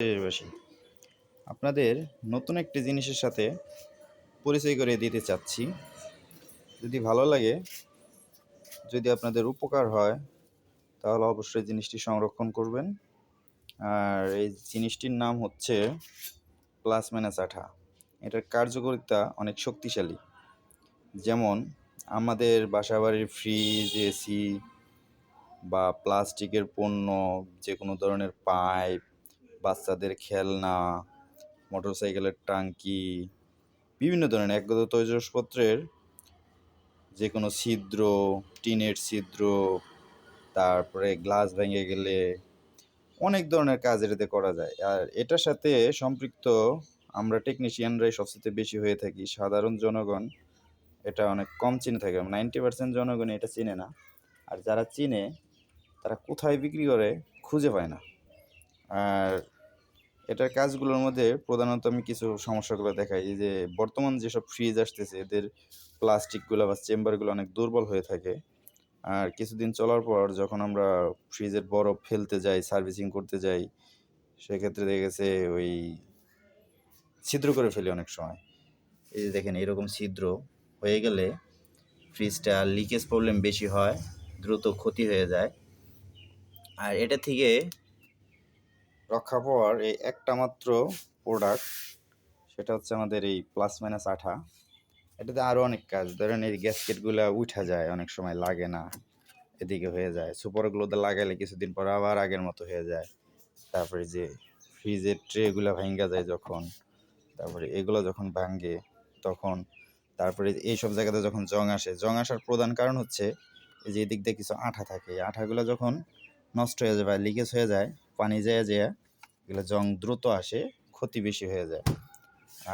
দেশবাসী, আপনাদের নতুন একটি জিনিসের সাথে পরিচয় করে দিতে চাচ্ছি। যদি ভালো লাগে, যদি আপনাদের উপকার হয়, তাহলে অবশ্যই জিনিসটি সংরক্ষণ করবেন। আর এই জিনিসটির নাম হচ্ছে প্লাস মাইনাস আঠা। এটার কার্যকারিতা অনেক শক্তিশালী। যেমন আমাদের বাসাবাড়ির ফ্রিজ, এসি বা প্লাস্টিকের পণ্য, যে কোনো ধরনের পাইপ, বাচ্চাদের খেলনা, মোটরসাইকেলের টাঙ্কি, বিভিন্ন ধরনের একগত তৈজসপত্রের যে কোনো ছিদ্র, টিনের ছিদ্র, তারপরে গ্লাস ভেঙে গেলে অনেক ধরনের কাজ এটাতে করা যায়। আর এটার সাথে সম্পৃক্ত আমরা টেকনিশিয়ানরাই সবচেয়ে বেশি হয়ে থাকি। সাধারণ জনগণ এটা অনেক কম চিনে থাকে, 90% জনগণ এটা চিনে না। আর যারা চিনে তারা কোথায় বিক্রি করে খুঁজে পায় না। আর এটার কাজগুলোর মধ্যে প্রধানত আমি কিছু সমস্যাগুলো দেখাই। এই যে বর্তমান যেসব ফ্রিজ আসতেছে, এদের প্লাস্টিকগুলো বা চেম্বারগুলো অনেক দুর্বল হয়ে থাকে। আর কিছুদিন চলার পর যখন আমরা ফ্রিজের বরফ ফেলতে যাই, সার্ভিসিং করতে যাই, সেক্ষেত্রে দেখা গেছে ওই ছিদ্র করে ফেলি অনেক সময়। এই যে দেখেন, এরকম ছিদ্র হয়ে গেলে ফ্রিজটা লিকেজ প্রবলেম বেশি হয়, দ্রুত ক্ষতি হয়ে যায়। আর এটা থেকে রক্ষা পাওয়ার এই একটা মাত্র প্রোডাক্ট, সেটা হচ্ছে আমাদের এই প্লাস মাইনাস আঠা। এটাতে আরও অনেক কাজ। ধরেন এই গ্যাসকেটগুলো উঠা যায়, অনেক সময় লাগে না, এদিকে হয়ে যায়। সুপারগুলোতে লাগাইলে কিছুদিন পর আবার আগের মতো হয়ে যায়। তারপরে যে ফ্রিজের ট্রেগুলো ভাঙ্গা যায় যখন, তারপরে এগুলো যখন ভাঙ্গে তখন, তারপরে এইসব জায়গাতে যখন জং আসে, জং আসার প্রধান কারণ হচ্ছে এই যে এদিক দিয়ে কিছু আঠা থাকে। এই আঠাগুলো যখন নষ্ট হয়ে যায় বা লিকেজ হয়ে যায়, পানি যায় এগুলো জং দ্রুত আসে, ক্ষতি বেশি হয়ে যায়।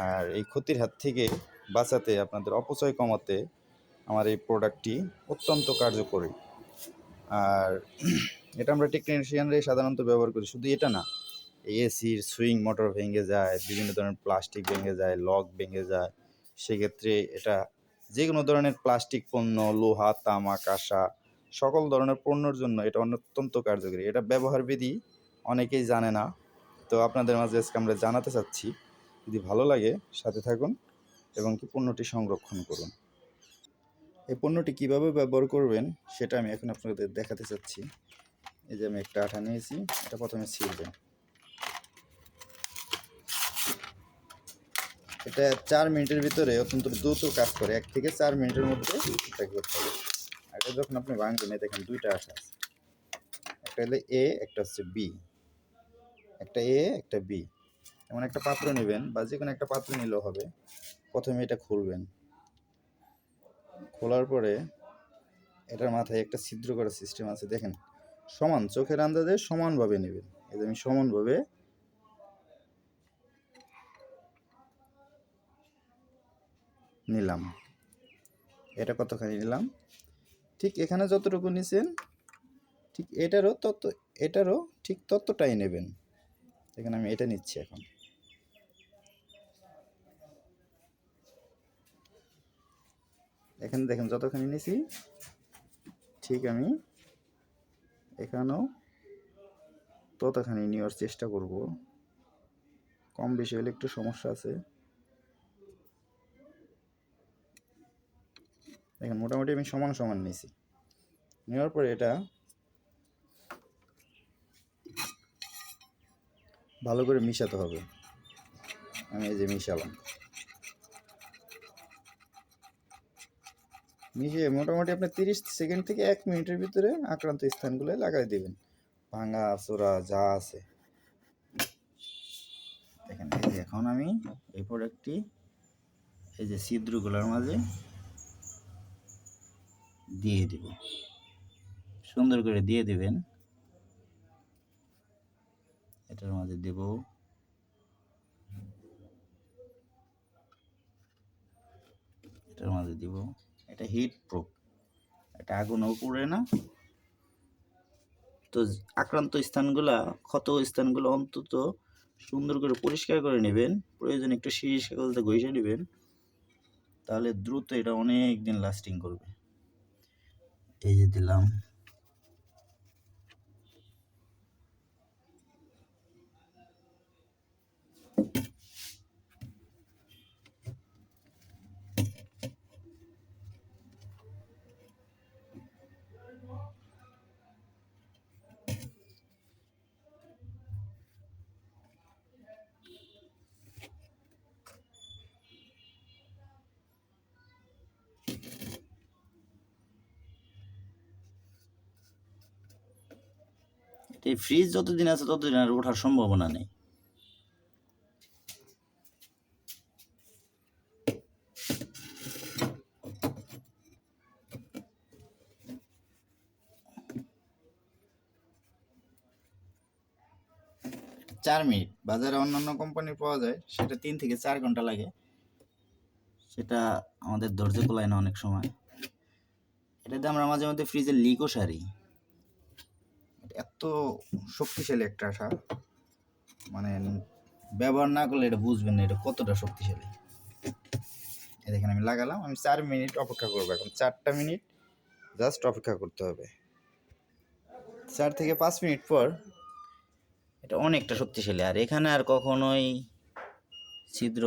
আর এই ক্ষতির হাত থেকে বাঁচাতে, আপনাদের অপচয় কমাতে আমার এই প্রোডাক্টটি অত্যন্ত কার্যকরী। আর এটা আমরা টেকনিশিয়ানরাই সাধারণত ব্যবহার করি। শুধু এটা না, এসির সুইং মোটর ভেঙে যায়, বিভিন্ন ধরনের প্লাস্টিক ভেঙে যায়, লক ভেঙে যায়, সেক্ষেত্রে এটা যে কোনো ধরনের প্লাস্টিক পণ্য, লোহা, তামা, কাঁসা, সকল ধরনের পণ্যর জন্য এটা অত্যন্ত কার্যকরী। এটা ব্যবহার বিধি অনেকেই জানে না, তো আপনাদের মাঝে আজকে আমরা জানাতে চাচ্ছি। যদি ভালো লাগে, সাথে থাকুন এবং কি পণ্যটি সংরক্ষণ করুন। এই পণ্যটি কীভাবে ব্যবহার করবেন সেটা আমি এখন আপনাদের দেখাতে চাচ্ছি। এই যে আমি একটা আঠা নিয়েছি, এটা প্রথমে ছিঁড়বেন। এটা 4 মিনিটের ভিতরে অত্যন্ত দ্রুত কাজ করে। 1 থেকে 4 মিনিটের মধ্যে এটা করতে হবে। এটা যখন আপনি ভাঙবেন, দেখেন দুইটা আঠা আছে, একটা হলো এ, একটা হচ্ছে বি। একটা এ, একটা বি। এমন একটা পাত্র নেবেন, বা যে কোনো একটা পাত্র নিলেও হবে। প্রথমে এটা খুলবেন, খোলার পরে এটার মাথায় একটা ছিদ্র করার সিস্টেম আছে। দেখেন, সমান চোখের আন্দাজে সমানভাবে নেবেন। এই যে আমি সমানভাবে নিলাম। এটা কতখানি নিলাম, ঠিক এখানে যতটুকু নিছেন, ঠিক এটারও ঠিক ততটাই নেবেন। এখানে আমি এটা নিচ্ছি এখন। এখানে দেখেন যতখানি নিছি, ঠিক আমি এখানেও ততখানি নেওয়ার চেষ্টা করব। কম বেশি হলে একটু সমস্যা আছে। দেখেন মোটামুটি আমি সমান সমান নিছি। নেওয়ার পরে এটা ভালো করে মিশাতে হবে। আমি এই যে মিশালাম, মিশিয়ে মোটামুটি আপনি 30 সেকেন্ড থেকে 1 মিনিটের ভিতরে আক্রান্ত স্থানগুলো লাগাই দেবেন, ভাঙা চোরা যা আছে। দেখেন এই যে এখন আমি এই প্রোডাক্টটি এই যে ছিদ্রগুলোর মাঝে দিয়ে দিব। সুন্দর করে দিয়ে দিবেন। এটার মাঝে দেব, এটার মাঝে দিব। এটা হিট প্রুফ, এটা আগুনও পুড়ে না। তো আক্রান্ত স্থানগুলা, ক্ষত স্থানগুলো অন্তত সুন্দর করে পরিষ্কার করে নেবেন। প্রয়োজনে একটু শিশি কাগজে ঘষে নেবেন, তাহলে দ্রুত এটা অনেক দিন লাস্টিং করবে। এই যে দিলাম, এই ফ্রিজ যতদিন আছে ততদিন আর ওঠার সম্ভাবনা নেই। চার মিনিট, বাজারে অন্যান্য কোম্পানির পাওয়া যায় সেটা 3 থেকে 4 ঘন্টা লাগে। সেটা আমাদের ধৈর্য কুলায় না অনেক সময়। এটাতে আমরা মাঝে মধ্যে ফ্রিজের লিকও সারি। এত শক্তিশালী একটা আঠা, মানে ব্যবহার না করলে এটা বুঝবেন না এটা কতটা শক্তিশালী। এই দেখেন আমি লাগালাম, আমি 4 মিনিট অপেক্ষা করবো। এখন 4টা মিনিট জাস্ট অপেক্ষা করতে হবে। 4 থেকে 5 মিনিট পর এটা অনেকটা শক্তিশালী, আর এখানে আর কখনোই ছিদ্র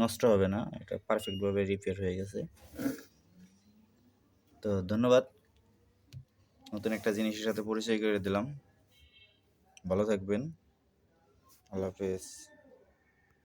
নষ্ট হবে না, এটা পারফেক্টভাবে রিপেয়ার হয়ে গেছে। তো ধন্যবাদ, নতুন একটা জিনিসের সাথে পরিচয় করে দিলাম। ভালো থাকবেন, আল্লাহ হাফেজ।